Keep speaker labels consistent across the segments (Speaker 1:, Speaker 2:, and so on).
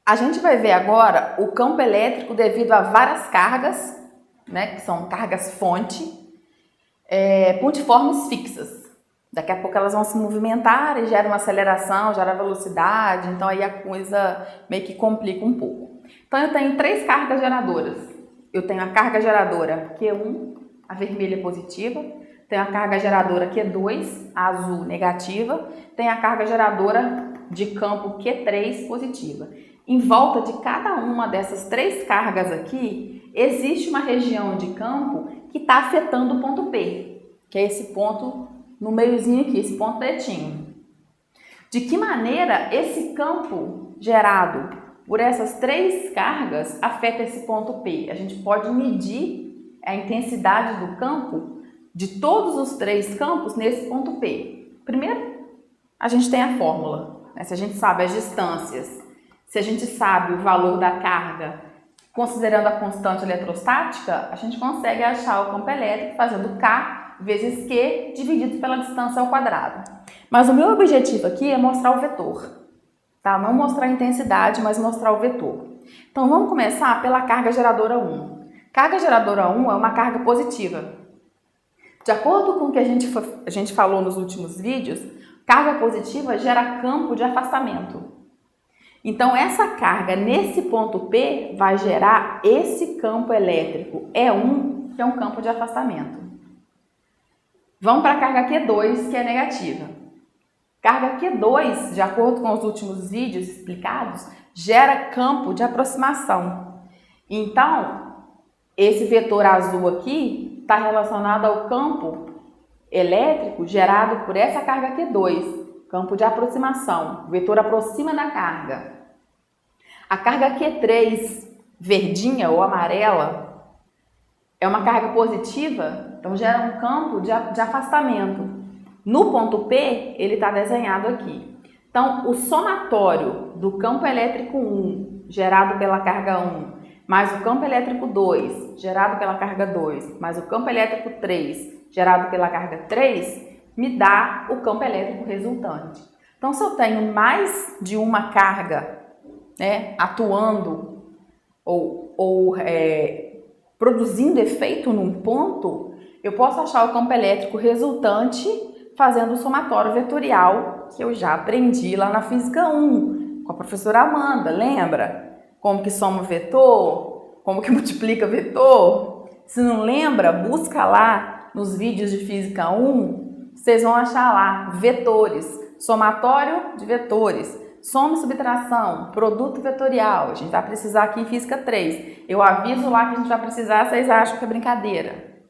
Speaker 1: A gente vai ver agora o campo elétrico devido a várias cargas, né, que são cargas fonte, pontiformes fixas. Daqui a pouco elas vão se movimentar e gera uma aceleração, gera velocidade, então aí a coisa meio que complica um pouco. Então eu tenho três cargas geradoras. Eu tenho a carga geradora Q1, a vermelha positiva, tenho a carga geradora Q2, a azul negativa, tenho a carga geradora de campo Q3 positiva. Em volta de cada uma dessas três cargas aqui, existe uma região de campo que está afetando o ponto P, que é esse ponto no meiozinho aqui, esse ponto pretinho. De que maneira esse campo gerado por essas três cargas afeta esse ponto P? A gente pode medir a intensidade do campo de todos os três campos nesse ponto P. Primeiro, a gente tem a fórmula, né? Se a gente sabe as distâncias, se a gente sabe o valor da carga, considerando a constante eletrostática, a gente consegue achar o campo elétrico fazendo K vezes Q dividido pela distância ao quadrado. Mas o meu objetivo aqui é mostrar o vetor, tá? Não mostrar a intensidade, mas mostrar o vetor. Então vamos começar pela carga geradora 1. Carga geradora 1 é uma carga positiva. De acordo com o que a gente falou nos últimos vídeos, carga positiva gera campo de afastamento. Então, essa carga nesse ponto P vai gerar esse campo elétrico E1, que é um campo de afastamento. Vamos para a carga Q2, que é negativa. Carga Q2, de acordo com os últimos vídeos explicados, gera campo de aproximação. Então, esse vetor azul aqui está relacionado ao campo elétrico gerado por essa carga Q2. Campo de aproximação, o vetor aproxima da carga. A carga Q3, verdinha ou amarela, é uma carga positiva, então gera um campo de afastamento. No ponto P, ele está desenhado aqui. Então, o somatório do campo elétrico 1, gerado pela carga 1, mais o campo elétrico 2, gerado pela carga 2, mais o campo elétrico 3, gerado pela carga 3, me dá o campo elétrico resultante. Então, se eu tenho mais de uma carga, né, atuando ou produzindo efeito num ponto, eu posso achar o campo elétrico resultante fazendo o somatório vetorial, que eu já aprendi lá na Física 1, com a professora Amanda, lembra? Como que soma vetor, como que multiplica vetor. Se não lembra, busca lá nos vídeos de Física 1, vocês vão achar lá vetores, somatório de vetores, soma e subtração, produto vetorial. A gente vai precisar aqui em Física 3. Eu aviso lá que a gente vai precisar, vocês acham que é brincadeira.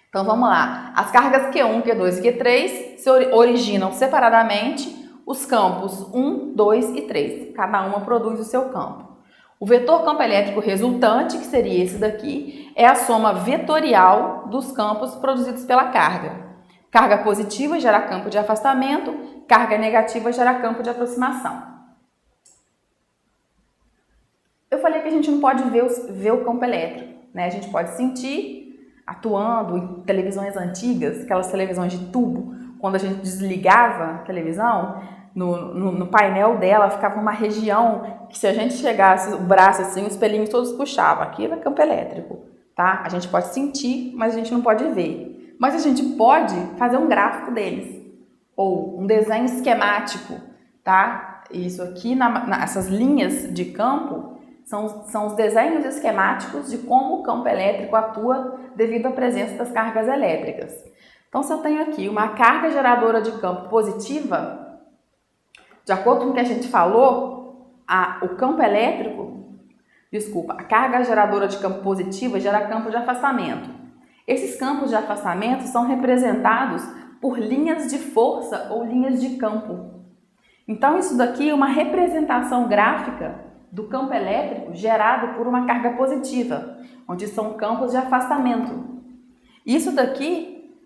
Speaker 1: Então vamos lá. As cargas Q1, Q2 e Q3 se originam separadamente os campos 1, 2 e 3. Cada uma produz o seu campo. O vetor campo elétrico resultante, que seria esse daqui, é a soma vetorial dos campos produzidos pela carga. Carga positiva gera campo de afastamento, carga negativa gera campo de aproximação. Eu falei que a gente não pode ver o campo elétrico, né? A gente pode sentir atuando em televisões antigas, aquelas televisões de tubo, quando a gente desligava a televisão, no painel dela ficava uma região que se a gente chegasse o braço assim, os pelinhos todos puxavam. Aquilo é campo elétrico, tá? A gente pode sentir, mas a gente não pode ver. Mas a gente pode fazer um gráfico deles, ou um desenho esquemático, tá? Isso aqui, essas linhas de campo, são os desenhos esquemáticos de como o campo elétrico atua devido à presença das cargas elétricas. Então, se eu tenho aqui uma carga geradora de campo positiva, de acordo com o que a gente falou, o campo elétrico, a carga geradora de campo positiva gera campo de afastamento. Esses campos de afastamento são representados por linhas de força ou linhas de campo. Então, isso daqui é uma representação gráfica do campo elétrico gerado por uma carga positiva, onde são campos de afastamento. Isso daqui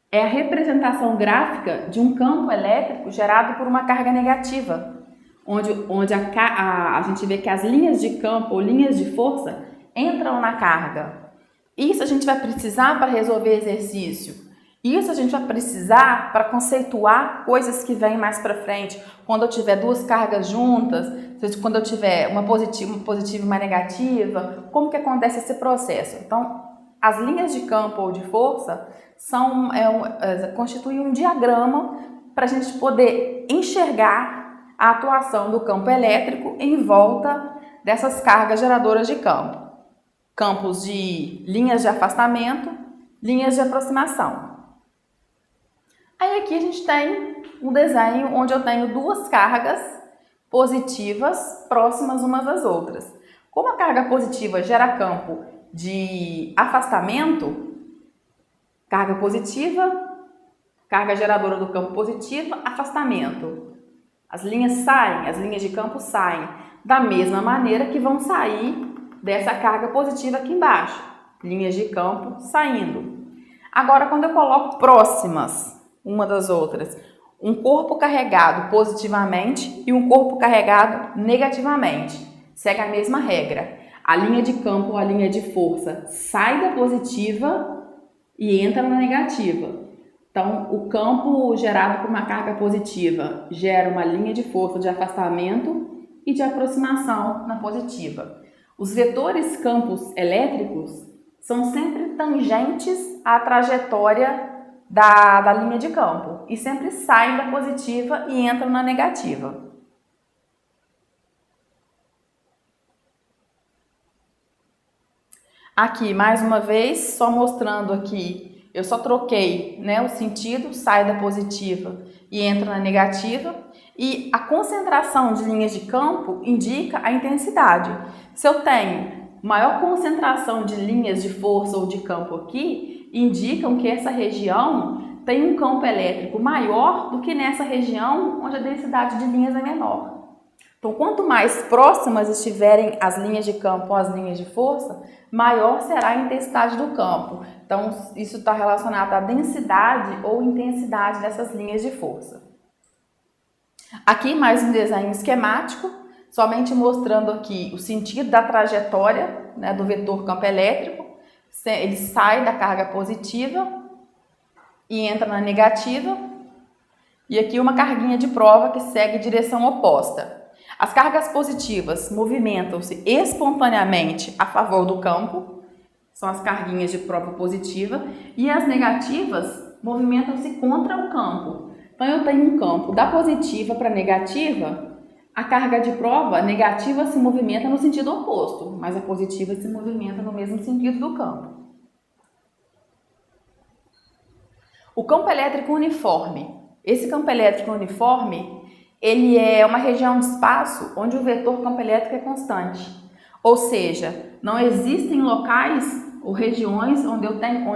Speaker 1: é a representação gráfica de um campo elétrico gerado por uma carga negativa, onde a gente vê que as linhas de campo ou linhas de força entram na carga. Isso a gente vai precisar para resolver exercício Isso a gente vai precisar para conceituar coisas que vêm mais para frente. Quando eu tiver duas cargas juntas, quando eu tiver uma positiva e uma negativa, como que acontece esse processo? Então, as linhas de campo ou de força constituem um diagrama para a gente poder enxergar a atuação do campo elétrico em volta dessas cargas geradoras de campo. Campos de linhas de afastamento, linhas de aproximação. Aí aqui a gente tem um desenho onde eu tenho duas cargas positivas próximas umas das outras. Como a carga positiva gera campo de afastamento, carga positiva, carga geradora do campo positivo, afastamento. As linhas de campo saem da mesma maneira que vão sair dessa carga positiva aqui embaixo. Linhas de campo saindo. Agora, quando eu coloco próximas uma das outras, um corpo carregado positivamente e um corpo carregado negativamente, segue a mesma regra. A linha de campo ou a linha de força sai da positiva e entra na negativa. Então, o campo gerado por uma carga positiva gera uma linha de força de afastamento e de aproximação na positiva. Os vetores campos elétricos são sempre tangentes à trajetória da linha de campo e sempre saem da positiva e entram na negativa. Aqui, mais uma vez, só mostrando aqui, eu só troquei, o sentido, sai da positiva e entra na negativa. E a concentração de linhas de campo indica a intensidade. Se eu tenho maior concentração de linhas de força ou de campo aqui, indicam que essa região tem um campo elétrico maior do que nessa região onde a densidade de linhas é menor. Então, quanto mais próximas estiverem as linhas de campo ou as linhas de força, maior será a intensidade do campo. Então, isso está relacionado à densidade ou intensidade dessas linhas de força. Aqui mais um desenho esquemático, somente mostrando aqui o sentido da trajetória do vetor campo elétrico. Ele sai da carga positiva e entra na negativa. E aqui uma carguinha de prova que segue direção oposta. As cargas positivas movimentam-se espontaneamente a favor do campo, são as carguinhas de prova positiva, e as negativas movimentam-se contra o campo. Então, eu tenho um campo da positiva para a negativa, a carga de prova negativa se movimenta no sentido oposto, mas a positiva se movimenta no mesmo sentido do campo. O campo elétrico uniforme. Esse campo elétrico uniforme, ele é uma região de espaço onde o vetor campo elétrico é constante. Ou seja, não existem locais ou regiões onde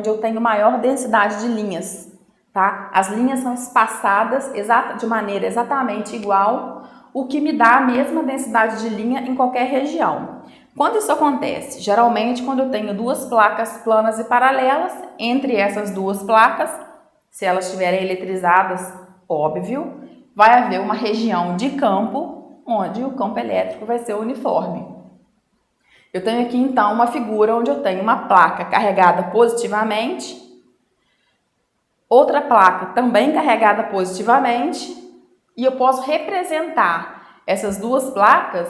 Speaker 1: eu tenho maior densidade de linhas. Tá? As linhas são espaçadas de maneira exatamente igual, o que me dá a mesma densidade de linha em qualquer região. Quando isso acontece? Geralmente quando eu tenho duas placas planas e paralelas, entre essas duas placas, se elas estiverem eletrizadas, óbvio, vai haver uma região de campo onde o campo elétrico vai ser uniforme. Eu tenho aqui então uma figura onde eu tenho uma placa carregada positivamente, outra placa também carregada positivamente, e eu posso representar essas duas placas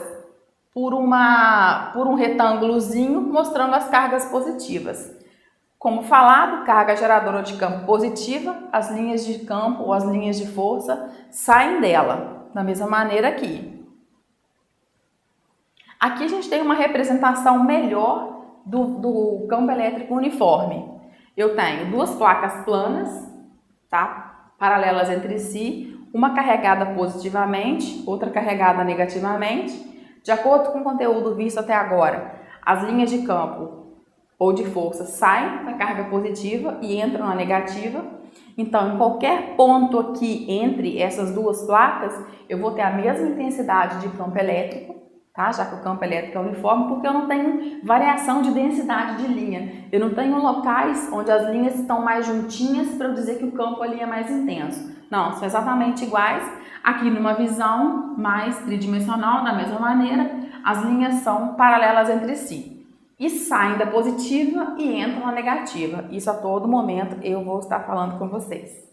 Speaker 1: por um retângulozinho mostrando as cargas positivas. Como falado, carga geradora de campo positiva, as linhas de campo ou as linhas de força saem dela, da mesma maneira aqui. Aqui a gente tem uma representação melhor do campo elétrico uniforme. Eu tenho duas placas planas, tá? Paralelas entre si, uma carregada positivamente, outra carregada negativamente. De acordo com o conteúdo visto até agora, as linhas de campo ou de força saem da carga positiva e entram na negativa. Então, em qualquer ponto aqui entre essas duas placas, eu vou ter a mesma intensidade de campo elétrico, tá? Já que o campo elétrico é uniforme, porque eu não tenho variação de densidade de linha. Eu não tenho locais onde as linhas estão mais juntinhas para eu dizer que o campo ali é mais intenso. Não, são exatamente iguais. Aqui numa visão mais tridimensional, da mesma maneira, as linhas são paralelas entre si. e saem da positiva e entram na negativa. Isso a todo momento eu vou estar falando com vocês.